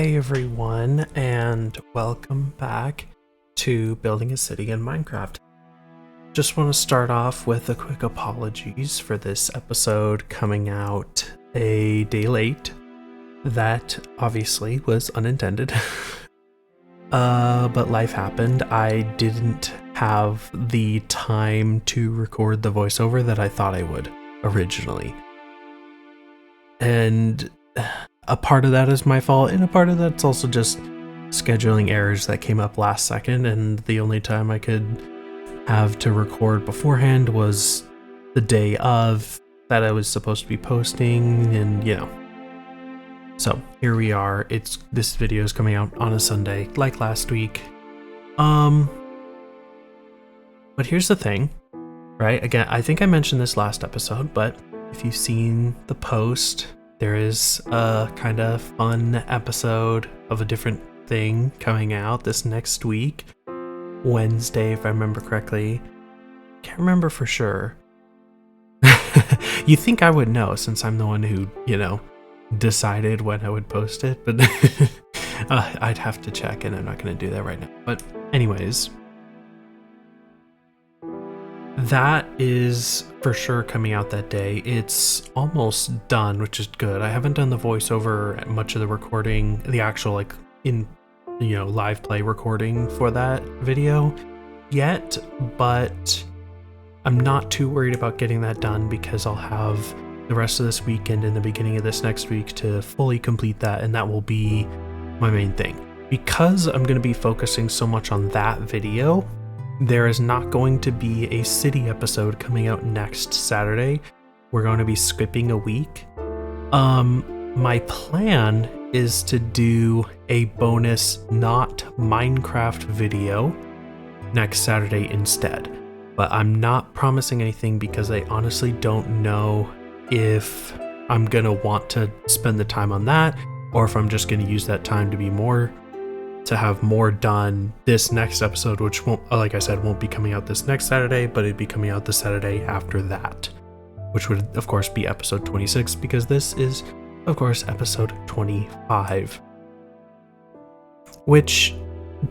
Hey everyone, and welcome back to Building a City in Minecraft. Just want to start off with a quick apologies for this episode coming out a day late. That obviously was unintended. But life happened. I didn't have the time to record the voiceover that I thought I would originally. And a part of that is my fault, and a part of that's also just scheduling errors that came up last second, and the only time I could have to record beforehand was the day of that I was supposed to be posting, and So here we are. This video is coming out on a Sunday, like last week. But here's the thing, right? Again, I think I mentioned this last episode, but if you've seen the post, there is a kind of fun episode of a different thing coming out this next week. Wednesday, if I remember correctly. Can't remember for sure. You think I would know since I'm the one who, decided when I would post it, but I'd have to check, and I'm not going to do that right now. But anyways, that is for sure coming out that day. It's almost done, which is good. I haven't done the voiceover, much of the recording, the actual live play recording for that video yet, but I'm not too worried about getting that done because I'll have the rest of this weekend and the beginning of this next week to fully complete that, and that will be my main thing. Because I'm going to be focusing so much on that video, there is not going to be a city episode coming out next Saturday. We're going to be skipping a week. My plan is to do a bonus not Minecraft video next Saturday instead. But I'm not promising anything because I honestly don't know if I'm going to want to spend the time on that, or if I'm just going to use that time to have more done this next episode, which won't, like I said, won't be coming out this next Saturday, but it'd be coming out the Saturday after that, which would of course be episode 26, because this is of course episode 25, which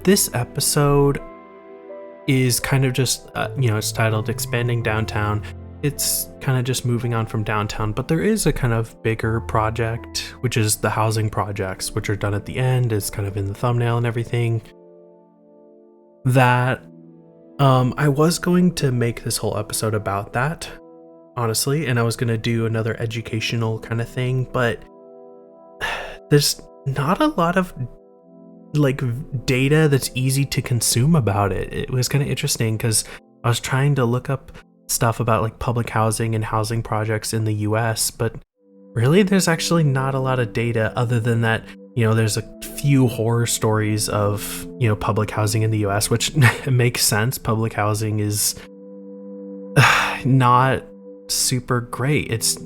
this episode is kind of just it's titled Expanding Downtown. It's kind of just moving on from downtown, but there is a kind of bigger project, which is the housing projects, which are done at the end. It's kind of in the thumbnail and everything. That I was going to make this whole episode about that, honestly, and I was going to do another educational kind of thing, but there's not a lot of data that's easy to consume about it. It was kind of interesting because I was trying to look up stuff about public housing and housing projects in the US, but really there's actually not a lot of data other than that, there's a few horror stories of, public housing in the US, which makes sense. Public housing is not super great. It's,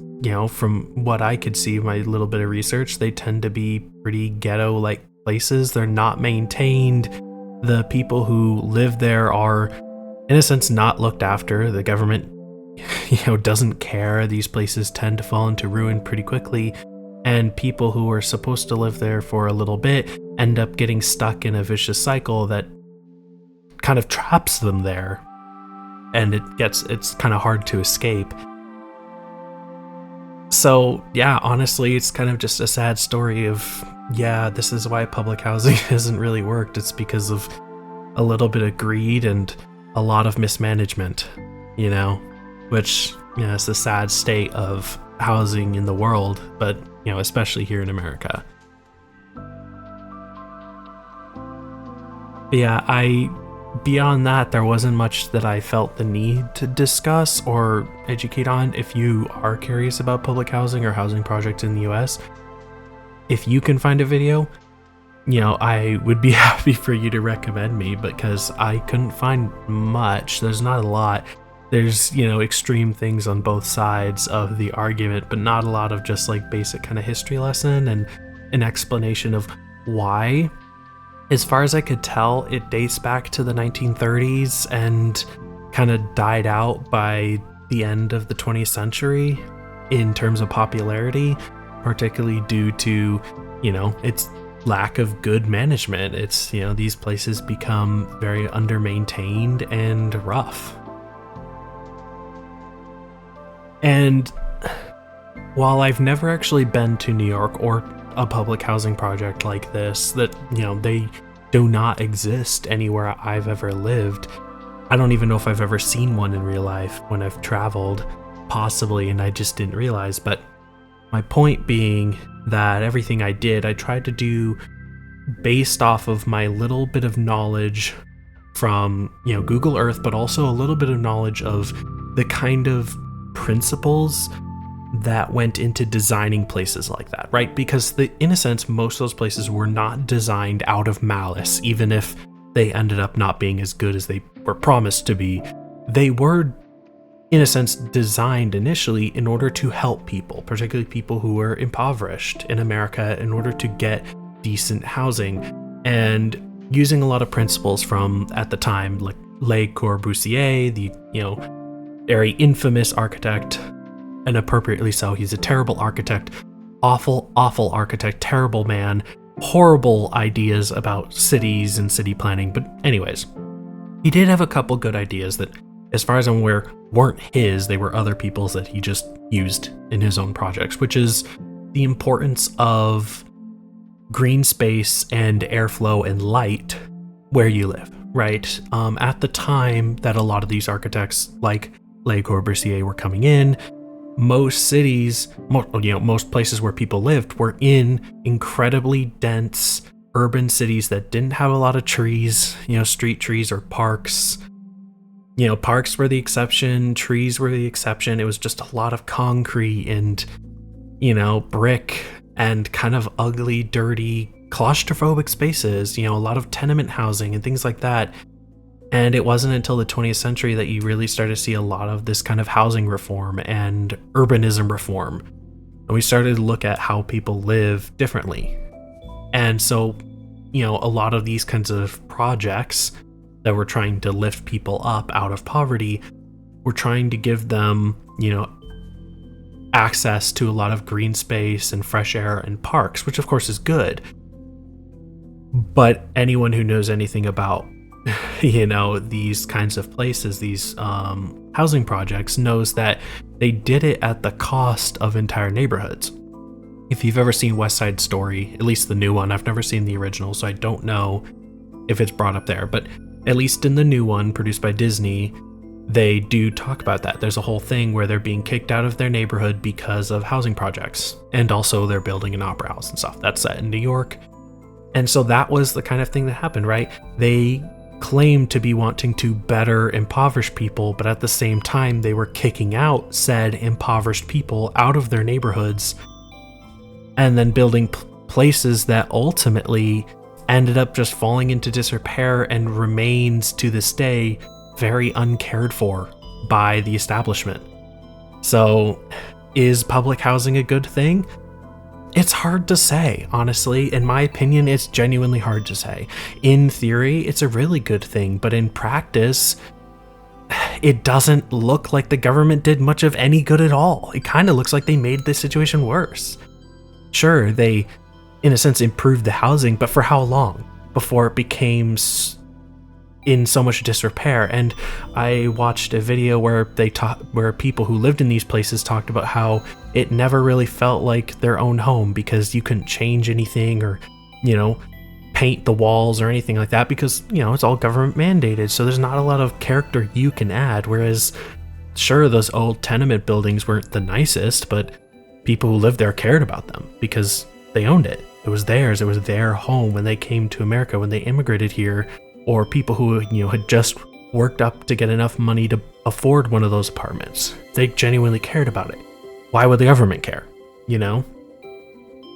from what I could see, my little bit of research, they tend to be pretty ghetto-like places. They're not maintained. The people who live there are, in a sense, not looked after. The government, doesn't care. These places tend to fall into ruin pretty quickly, and people who are supposed to live there for a little bit end up getting stuck in a vicious cycle that kind of traps them there, and it's kind of hard to escape. So yeah, honestly, it's kind of just a sad story of, this is why public housing hasn't really worked. It's because of a little bit of greed and a lot of mismanagement, which, is the sad state of housing in the world, but, especially here in America. But yeah, beyond that, there wasn't much that I felt the need to discuss or educate on. If you are curious about public housing or housing projects in the US, if you can find a video, I would be happy for you to recommend me, because I couldn't find much. There's not a lot. There's, extreme things on both sides of the argument, but not a lot of just basic kind of history lesson and an explanation of why. As far as I could tell, it dates back to the 1930s and kind of died out by the end of the 20th century in terms of popularity, particularly due to, it's lack of good management. It's, these places become very under-maintained and rough. And while I've never actually been to New York or a public housing project like this, that, they do not exist anywhere I've ever lived. I don't even know if I've ever seen one in real life when I've traveled, possibly, and I just didn't realize. But my point being that everything I did, I tried to do based off of my little bit of knowledge from, Google Earth, but also a little bit of knowledge of the kind of principles that went into designing places like that, right? Because in a sense, most of those places were not designed out of malice, even if they ended up not being as good as they were promised to be. They were, in a sense, designed initially in order to help people, particularly people who were impoverished in America, in order to get decent housing, and using a lot of principles from, at the time, like Le Corbusier, the, very infamous architect, and appropriately so. He's a terrible architect, awful architect, terrible man, horrible ideas about cities and city planning. But anyways, he did have a couple good ideas that, as far as I'm aware, weren't his. They were other people's that he just used in his own projects, which is the importance of green space and airflow and light where you live, right? At the time that a lot of these architects like Le Corbusier were coming in, most cities, most places where people lived were in incredibly dense urban cities that didn't have a lot of trees, street trees or parks. Parks were the exception, trees were the exception. It was just a lot of concrete and, brick and kind of ugly, dirty, claustrophobic spaces, a lot of tenement housing and things like that. And it wasn't until the 20th century that you really started to see a lot of this kind of housing reform and urbanism reform. And we started to look at how people live differently. And so, a lot of these kinds of projects that were trying to lift people up out of poverty were trying to give them, access to a lot of green space and fresh air and parks, which of course is good. But anyone who knows anything about these kinds of places, these housing projects, knows that they did it at the cost of entire neighborhoods. If you've ever seen West Side Story, at least the new one, I've never seen the original, so I don't know if it's brought up there, but at least in the new one produced by Disney, they do talk about that. There's a whole thing where they're being kicked out of their neighborhood because of housing projects, and also they're building an opera house and stuff. That's set in New York. And so that was the kind of thing that happened, right? They claimed to be wanting to better impoverished people, but at the same time, they were kicking out said impoverished people out of their neighborhoods and then building places that ultimately ended up just falling into disrepair and remains to this day very uncared for by the establishment. So, is public housing a good thing? It's hard to say, honestly. In my opinion, it's genuinely hard to say. In theory, it's a really good thing, but in practice, it doesn't look like the government did much of any good at all. It kind of looks like they made the situation worse. Sure, they, in a sense, improved the housing, but for how long before it became in so much disrepair? And I watched a video where where people who lived in these places talked about how it never really felt like their own home because you couldn't change anything or, paint the walls or anything like that because, it's all government mandated. So there's not a lot of character you can add. Whereas, sure, those old tenement buildings weren't the nicest, but people who lived there cared about them because they owned it. It was theirs. It was their home when they came to America, when they immigrated here, or people who, had just worked up to get enough money to afford one of those apartments. They genuinely cared about it. Why would the government care?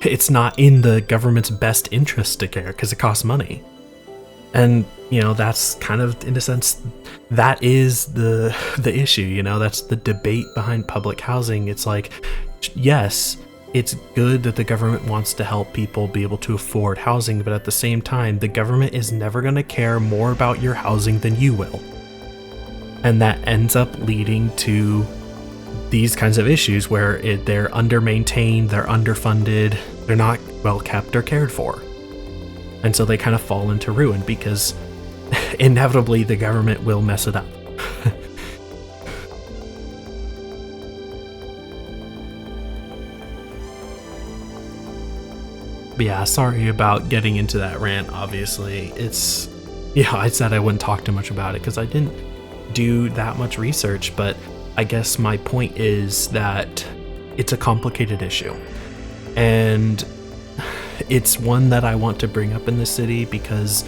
It's not in the government's best interest to care because it costs money. And, that's kind of, in a sense, that is the issue, that's the debate behind public housing. It's like, yes, it's good that the government wants to help people be able to afford housing, but at the same time, the government is never going to care more about your housing than you will. And that ends up leading to these kinds of issues where they're under-maintained, they're underfunded, they're not well kept or cared for. And so they kind of fall into ruin because inevitably the government will mess it up. But yeah, sorry about getting into that rant, obviously. It's, I said I wouldn't talk too much about it because I didn't do that much research, but I guess my point is that it's a complicated issue. And it's one that I want to bring up in the city because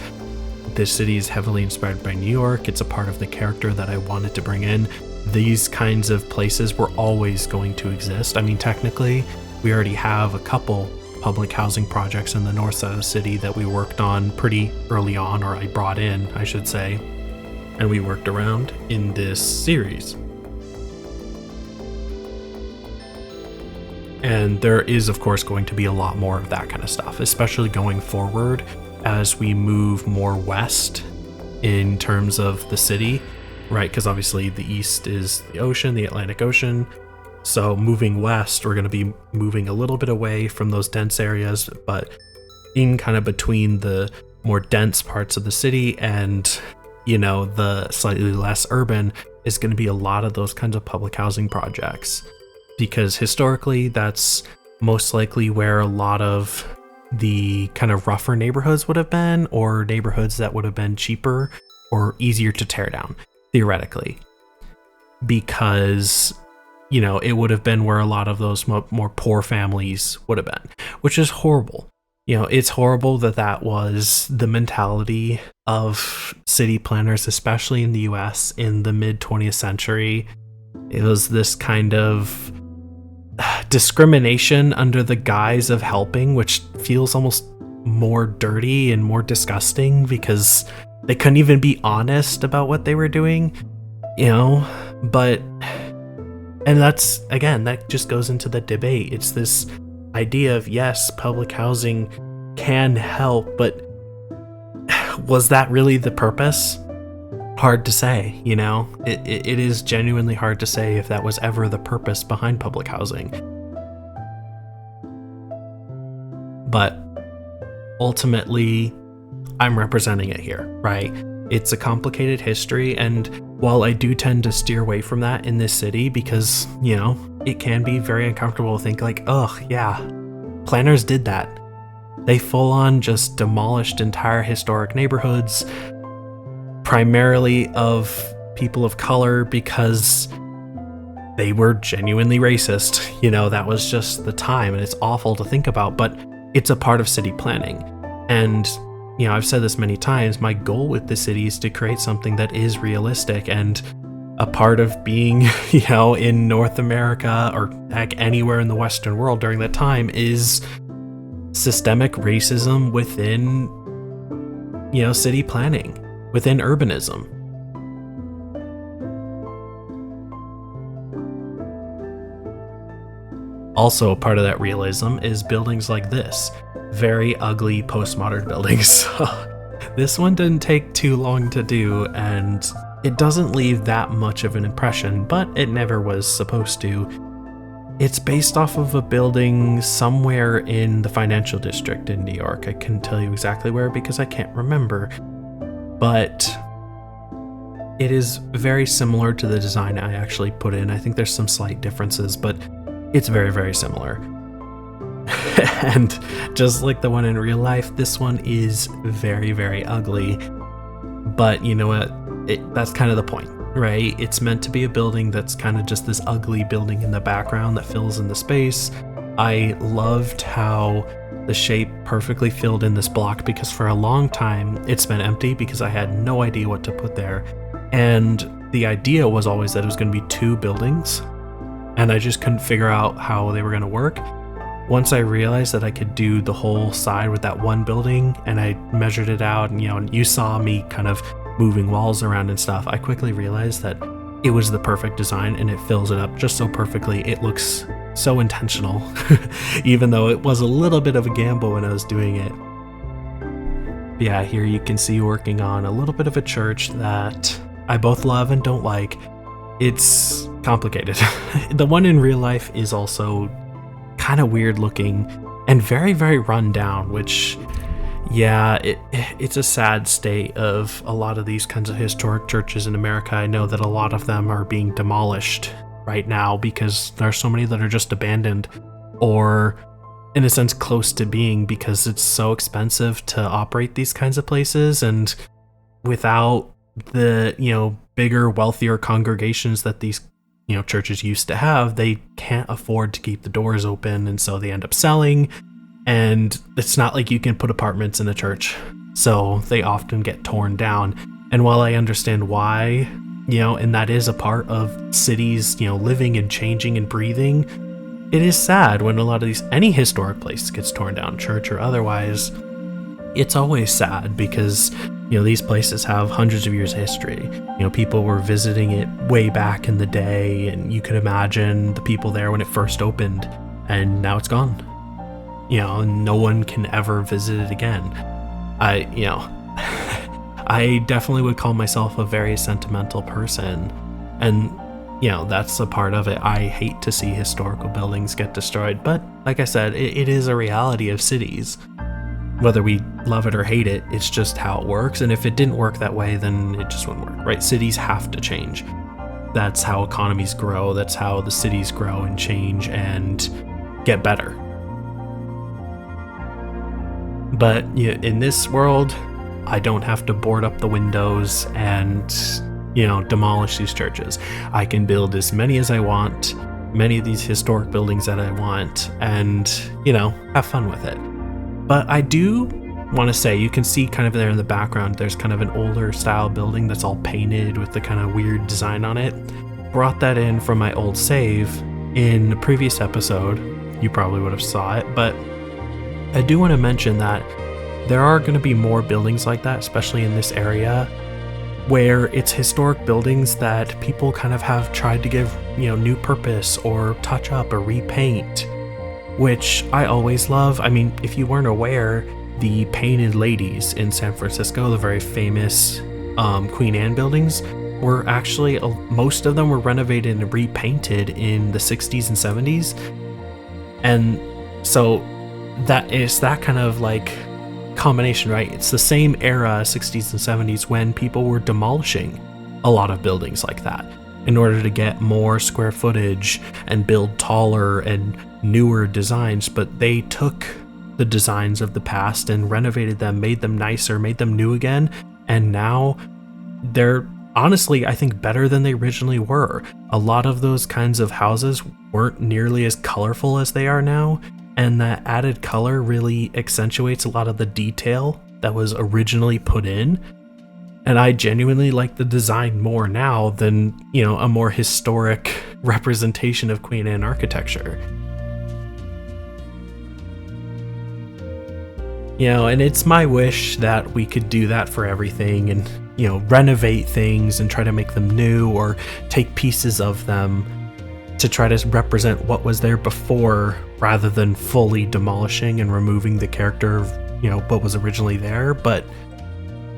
this city is heavily inspired by New York. It's a part of the character that I wanted to bring in. These kinds of places were always going to exist. I mean, technically, we already have a couple public housing projects in the north side of the city that we worked on pretty early on, or I brought in, I should say, and we worked around in this series. And there is, of course, going to be a lot more of that kind of stuff, especially going forward as we move more west in terms of the city, right? Because obviously the east is the ocean, the Atlantic Ocean. So moving west, we're going to be moving a little bit away from those dense areas, but in kind of between the more dense parts of the city and, the slightly less urban is going to be a lot of those kinds of public housing projects. Because historically, that's most likely where a lot of the kind of rougher neighborhoods would have been, or neighborhoods that would have been cheaper or easier to tear down, theoretically. Because it would have been where a lot of those more poor families would have been, which is horrible. It's horrible that was the mentality of city planners, especially in the US in the mid 20th century. It was this kind of discrimination under the guise of helping, which feels almost more dirty and more disgusting because they couldn't even be honest about what they were doing, but. And that's, again, that just goes into the debate. It's this idea of, yes, public housing can help, but was that really the purpose? Hard to say, It is genuinely hard to say if that was ever the purpose behind public housing. But ultimately, I'm representing it here, right? It's a complicated history, and while I do tend to steer away from that in this city because, it can be very uncomfortable to think like, oh, yeah, planners did that. They full on just demolished entire historic neighborhoods, primarily of people of color because they were genuinely racist. That was just the time, and it's awful to think about, but it's a part of city planning. And I've said this many times, my goal with the city is to create something that is realistic, and a part of being, in North America or heck anywhere in the Western world during that time is systemic racism within, city planning, within urbanism. Also, part of that realism is buildings like this. Very ugly postmodern buildings. This one didn't take too long to do, and it doesn't leave that much of an impression, but it never was supposed to. It's based off of a building somewhere in the financial district in New York. I couldn't tell you exactly where because I can't remember, but it is very similar to the design I actually put in. I think there's some slight differences, but it's very, very similar. And just like the one in real life, this one is very, very ugly. But you know what? That's kind of the point, right? It's meant to be a building that's kind of just this ugly building in the background that fills in the space. I loved how the shape perfectly filled in this block because for a long time it's been empty because I had no idea what to put there. And the idea was always that it was going to be two buildings, and I just couldn't figure out how they were going to work. Once I realized that I could do the whole side with that one building, and I measured it out, and you saw me kind of moving walls around and stuff, I quickly realized that it was the perfect design, and it fills it up just so perfectly. It looks so intentional, even though it was a little bit of a gamble when I was doing it. But yeah, here you can see working on a little bit of a church that I both love and don't like. It's complicated. The one in real life is also kind of weird looking and very, very run down, which Yeah, it's a sad state of a lot of these kinds of historic churches in America. I know that a lot of them are being demolished right now because there are so many that are just abandoned or, in a sense, close to being, because it's so expensive to operate these kinds of places. And without the, bigger, wealthier congregations that these, churches used to have, they can't afford to keep the doors open. And so they end up selling. And it's not like you can put apartments in a church, so they often get torn down. And while I understand why, and that is a part of cities, living and changing and breathing, it is sad when a lot of any historic place gets torn down, church or otherwise. It's always sad because, these places have hundreds of years of history. People were visiting it way back in the day, and you could imagine the people there when it first opened, and now it's gone. No one can ever visit it again. I definitely would call myself a very sentimental person. And, that's a part of it. I hate to see historical buildings get destroyed. But like I said, it is a reality of cities. Whether we love it or hate it, it's just how it works. And if it didn't work that way, then it just wouldn't work, right? Cities have to change. That's how economies grow. That's how the cities grow and change and get better. But in this world, I don't have to board up the windows and, demolish these churches. I can build as many as I want, many of these historic buildings that I want, and, have fun with it. But I do want to say, you can see kind of there in the background, there's kind of an older style building that's all painted with the kind of weird design on it. Brought that in from my old save in the previous episode. You probably would have saw it, but I do want to mention that there are going to be more buildings like that, especially in this area, where it's historic buildings that people kind of have tried to give, new purpose or touch up or repaint, which I always love. I mean, if you weren't aware, the Painted Ladies in San Francisco, the very famous Queen Anne buildings, were actually, most of them were renovated and repainted in the 60s and 70s. And so that is that kind of like combination, right? It's the same era, 60s and 70s, when people were demolishing a lot of buildings like that in order to get more square footage and build taller and newer designs. But they took the designs of the past and renovated them, made them nicer, made them new again, and now they're honestly, I think, better than they originally were. A lot of those kinds of houses weren't nearly as colorful as they are now, and that added color really accentuates a lot of the detail that was originally put in. And I genuinely like the design more now than, a more historic representation of Queen Anne architecture. And it's my wish that we could do that for everything and, renovate things and try to make them new, or take pieces of them to try to represent what was there before, rather than fully demolishing and removing the character of, what was originally there. But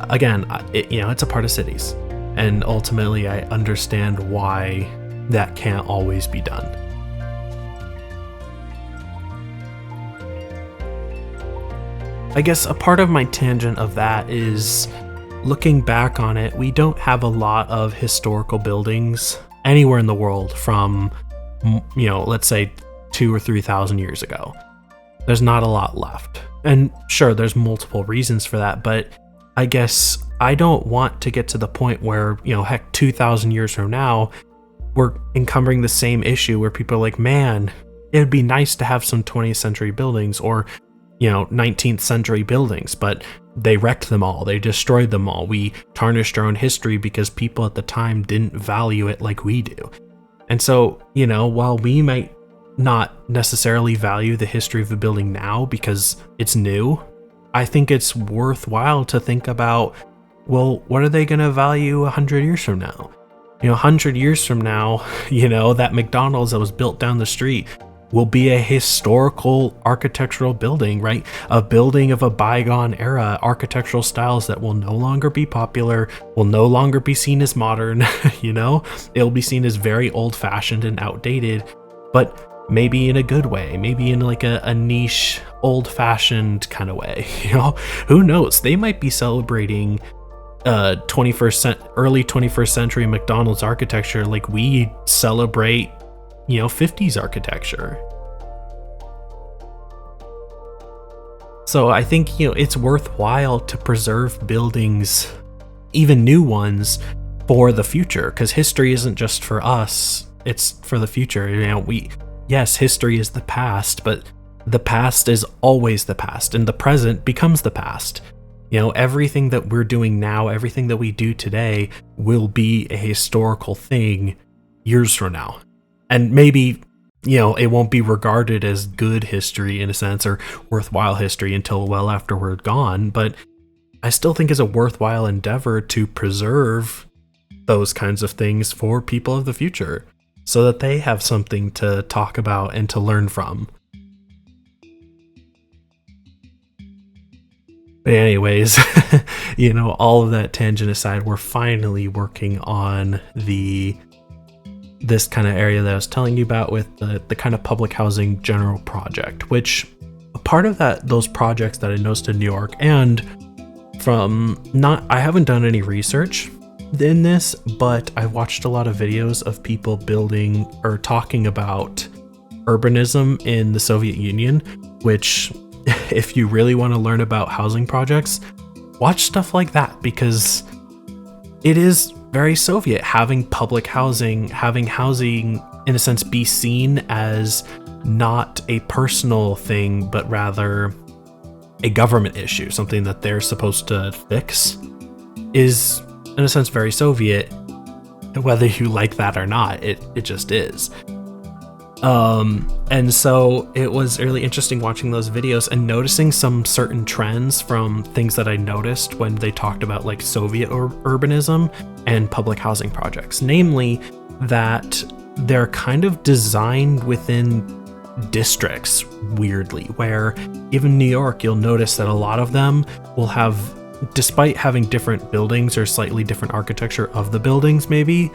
again, it's a part of cities, and ultimately I understand why that can't always be done. I guess a part of my tangent of that is, looking back on it, we don't have a lot of historical buildings anywhere in the world from, let's say 2,000 or 3,000 years ago. There's not a lot left. And sure, there's multiple reasons for that, but I guess I don't want to get to the point where, 2,000 years from now, we're encumbering the same issue where people are like, man, it would be nice to have some 20th century buildings, or 19th century buildings, but they wrecked them all. They destroyed them all. We tarnished our own history because people at the time didn't value it like we do. And so, while we might not necessarily value the history of the building now because it's new, I think it's worthwhile to think about, well, what are they going to value 100 years from now? 100 years from now, that McDonald's that was built down the street will be a historical architectural building, right? A building of a bygone era, architectural styles that will no longer be popular, will no longer be seen as modern, it'll be seen as very old-fashioned and outdated. But maybe in a good way, maybe in like a niche, old-fashioned kind of way. Who knows? They might be celebrating early 21st century McDonald's architecture like we celebrate 50s architecture. So I think it's worthwhile to preserve buildings, even new ones, for the future, because history isn't just for us, it's for the future. Yes, history is the past, but the past is always the past, and the present becomes the past. Everything that we're doing now, everything that we do today will be a historical thing years from now. And maybe, it won't be regarded as good history in a sense, or worthwhile history until well after we're gone, but I still think it's a worthwhile endeavor to preserve those kinds of things for people of the future so that they have something to talk about and to learn from. But anyways, all of that tangent aside, we're finally working on this kind of area that I was telling you about with the kind of public housing general project, which a part of those projects that I noticed in New York, and I haven't done any research in this, but I watched a lot of videos of people building or talking about urbanism in the Soviet Union, which if you really want to learn about housing projects, watch stuff like that, because it is very Soviet, having public housing, having housing in a sense be seen as not a personal thing, but rather a government issue, something that they're supposed to fix, is in a sense very Soviet. Whether you like that or not, it just is. And so it was really interesting watching those videos and noticing some certain trends from things that I noticed when they talked about like Soviet urbanism and public housing projects, namely that they're kind of designed within districts, weirdly, where even New York, you'll notice that a lot of them will have, despite having different buildings or slightly different architecture of the buildings, maybe,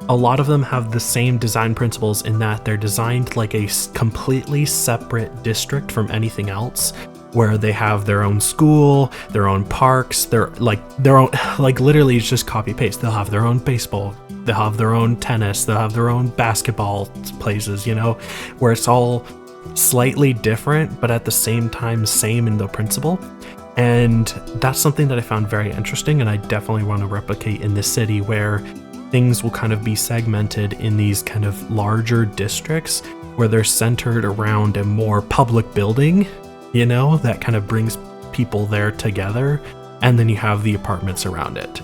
a lot of them have the same design principles in that they're designed like a completely separate district from anything else, where they have their own school, their own parks, their own, like literally it's just copy paste. They'll have their own baseball, they'll have their own tennis, they'll have their own basketball places, where it's all slightly different, but at the same time, same in the principle. And that's something that I found very interesting, and I definitely want to replicate in this city, where things will kind of be segmented in these kind of larger districts where they're centered around a more public building, that kind of brings people there together, and then you have the apartments around it.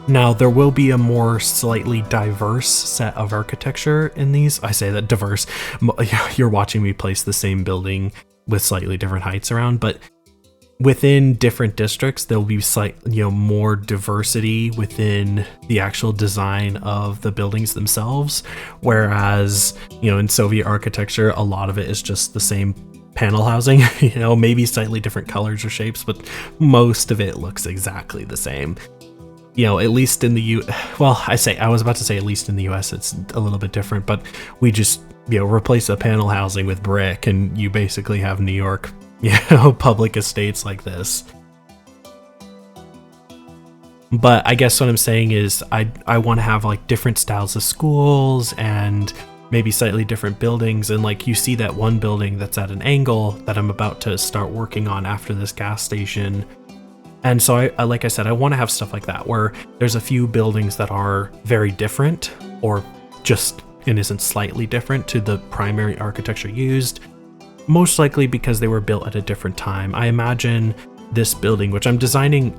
Now, there will be a more slightly diverse set of architecture in these. I say that diverse. You're watching me place the same building with slightly different heights around, but within different districts, there'll be more diversity within the actual design of the buildings themselves. Whereas, in Soviet architecture, a lot of it is just the same panel housing, maybe slightly different colors or shapes, but most of it looks exactly the same. At least in the I was about to say at least in the US, it's a little bit different, but we just, replace the panel housing with brick, and you basically have New York public estates like this. But I guess what I'm saying is I want to have like different styles of schools and maybe slightly different buildings, and like you see that one building that's at an angle that I'm about to start working on after this gas station. And so I like I said, I want to have stuff like that where there's a few buildings that are very different, or just in essence slightly different to the primary architecture used, most likely because they were built at a different time. I imagine this building, which I'm designing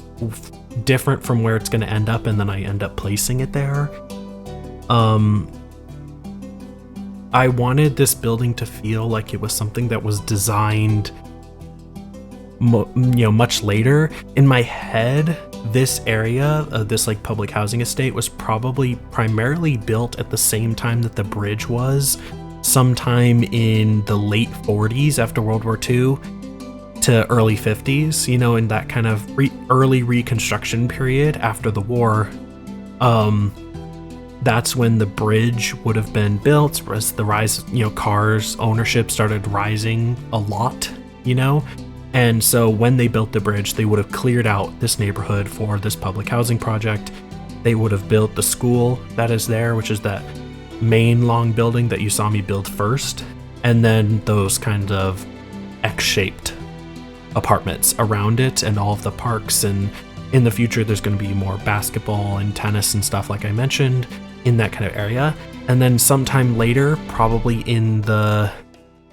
different from where it's going to end up, and then I end up placing it there. I wanted this building to feel like it was something that was designed much later. In my head, this area of this like public housing estate was probably primarily built at the same time that the bridge was, sometime in the late 40s after World War II to early 50s, in that kind of early reconstruction period after the war. That's when the bridge would have been built, as the rise, cars ownership started rising a lot, And so when they built the bridge, they would have cleared out this neighborhood for this public housing project. They would have built the school that is there, which is that main long building that you saw me build first, and then those kind of X-shaped apartments around it and all of the parks. And in the future, there's going to be more basketball and tennis and stuff, like I mentioned, in that kind of area. And then sometime later, probably in the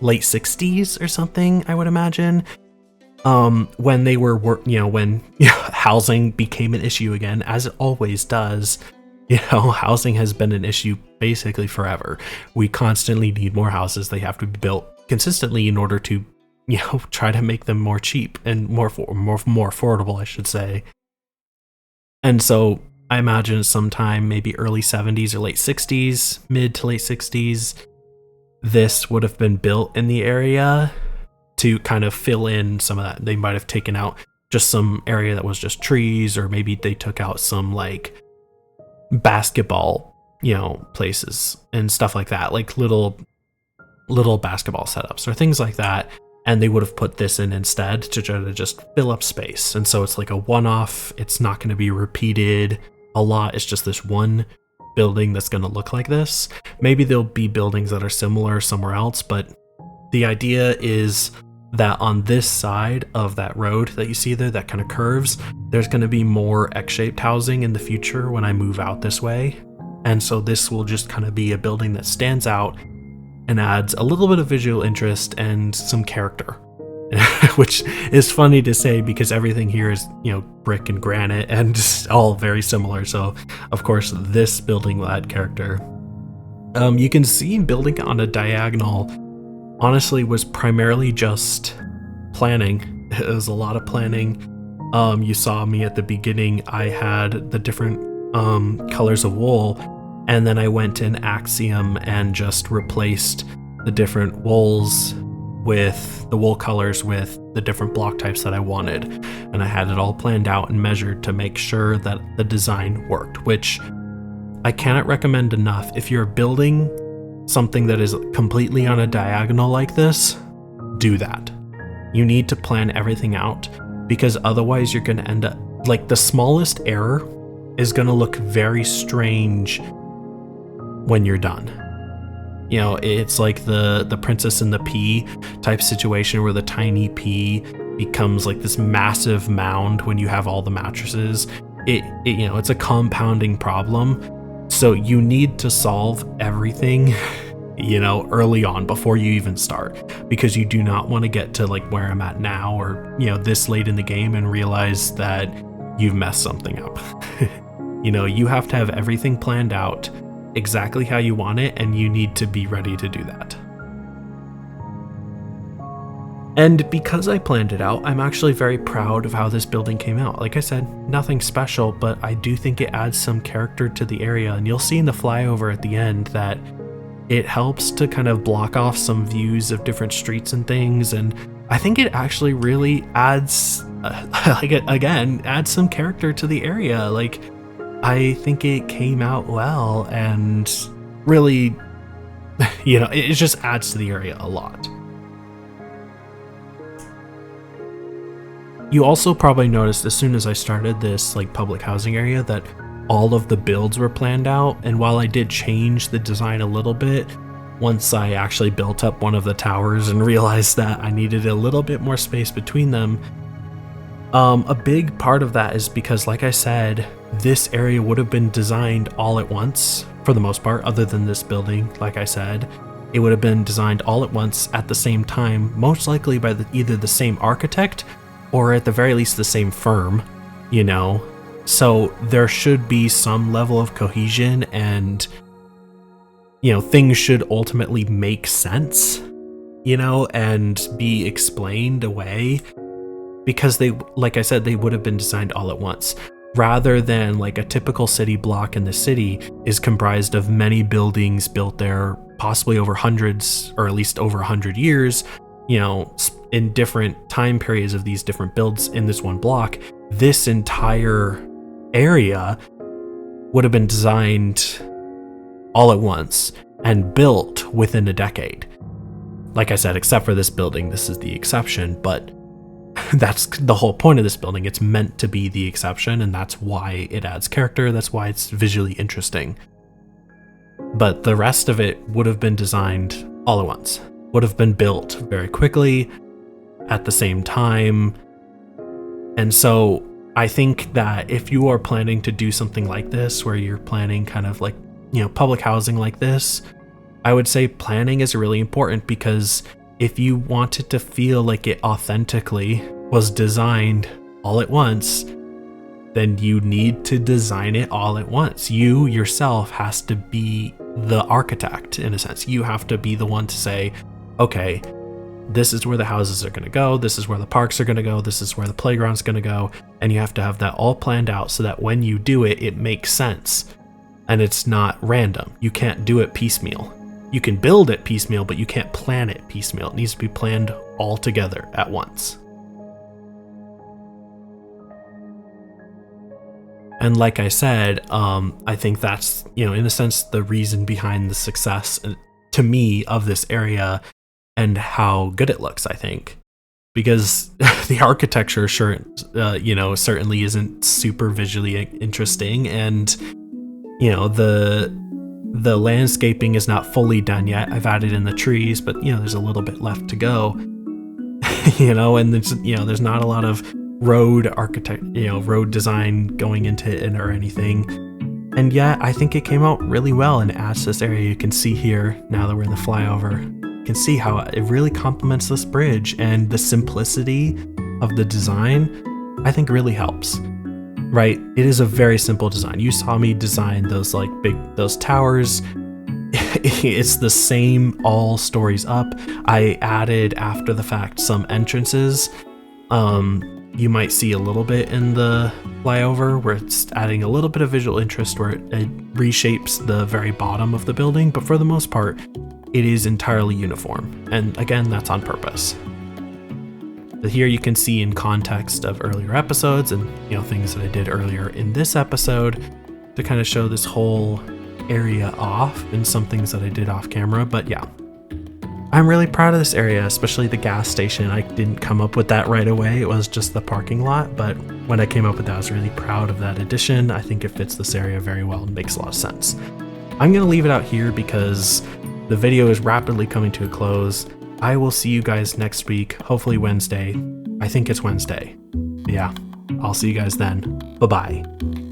late 60s or something, I would imagine, when they were, when housing became an issue again, as it always does. Housing has been an issue basically forever. We constantly need more houses. They have to be built consistently in order to, try to make them more cheap and more affordable, I should say. And so I imagine sometime maybe early 70s or late 60s, mid to late 60s, this would have been built in the area to kind of fill in some of that. They might have taken out just some area that was just trees, or maybe they took out some like basketball, places and stuff like that, like little basketball setups or things like that. And they would have put this in instead to try to just fill up space. And so it's like a one-off. It's not going to be repeated a lot. It's just this one building that's going to look like this. Maybe there'll be buildings that are similar somewhere else, but the idea is that on this side of that road that you see there, that kind of curves, there's going to be more X-shaped housing in the future when I move out this way. And so this will just kind of be a building that stands out and adds a little bit of visual interest and some character, which is funny to say because everything here is, brick and granite and all very similar. So of course this building will add character. You can see building on a diagonal honestly was primarily just planning. It was a lot of planning. You saw me at the beginning. I had the different colors of wool, and then I went in Axiom and just replaced the different wools with the wool colors with the different block types that I wanted. And I had it all planned out and measured to make sure that the design worked, which I cannot recommend enough. If you're building something that is completely on a diagonal like this, do that. You need to plan everything out, because otherwise you're going to end up like the smallest error is going to look very strange when you're done. It's like the Princess and the Pea type situation where the tiny pea becomes like this massive mound when you have all the mattresses. It's a compounding problem. So you need to solve everything, early on before you even start, because you do not want to get to like where I'm at now or, this late in the game and realize that you've messed something up. You have to have everything planned out exactly how you want it, and you need to be ready to do that. And because I planned it out, I'm actually very proud of how this building came out. Like I said, nothing special, but I do think it adds some character to the area, and you'll see in the flyover at the end that it helps to kind of block off some views of different streets and things, and I think it actually really adds, adds some character to the area. Like, I think it came out well, and really, it just adds to the area a lot. You also probably noticed as soon as I started this like public housing area that all of the builds were planned out, and while I did change the design a little bit once I actually built up one of the towers and realized that I needed a little bit more space between them, a big part of that is because, like I said, this area would have been designed all at once for the most part, other than this building. Like I said, it would have been designed all at once at the same time, most likely by either the same architect or at the very least the same firm, So there should be some level of cohesion, and, things should ultimately make sense, and be explained away, because they, like I said, they would have been designed all at once, rather than like a typical city block in the city is comprised of many buildings built there, possibly over hundreds, or at least over 100 years, in different time periods of these different builds in this one block. This entire area would have been designed all at once and built within a decade. Like I said, except for this building, this is the exception, but that's the whole point of this building. It's meant to be the exception, and that's why it adds character. That's why it's visually interesting. But the rest of it would have been designed all at once, would have been built very quickly at the same time. And so I think that if you are planning to do something like this, where you're planning kind of like, public housing like this, I would say planning is really important, because if you want it to feel like it authentically was designed all at once, then you need to design it all at once. You yourself has to be the architect, in a sense. You have to be the one to say, okay, this is where the houses are going to go, this is where the parks are going to go, this is where the playground's going to go, and you have to have that all planned out so that when you do it, it makes sense and it's not random. You can't do it piecemeal. You can build it piecemeal, but you can't plan it piecemeal. It needs to be planned all together at once. And like I said, I think that's, in a sense, the reason behind the success, to me, of this area and how good it looks, I think. Because the architecture, certainly isn't super visually interesting, and, the landscaping is not fully done yet. I've added in the trees, but, there's a little bit left to go, and there's not a lot of road design going into it or anything. And yet I think it came out really well and adds to this area. You can see here, now that we're in the flyover, you can see how it really complements this bridge, and the simplicity of the design, I think, really helps. Right? It is a very simple design. You saw me design those those towers. It's the same all stories up. I added, after the fact, some entrances. You might see a little bit in the flyover where it's adding a little bit of visual interest, where it reshapes the very bottom of the building, but for the most part, it is entirely uniform. And again, that's on purpose. But here you can see in context of earlier episodes and, things that I did earlier in this episode to kind of show this whole area off, and some things that I did off camera. But yeah, I'm really proud of this area, especially the gas station. I didn't come up with that right away. It was just the parking lot. But when I came up with that, I was really proud of that addition. I think it fits this area very well and makes a lot of sense. I'm going to leave it out here because the video is rapidly coming to a close. I will see you guys next week, hopefully Wednesday. I think it's Wednesday. Yeah, I'll see you guys then. Bye-bye.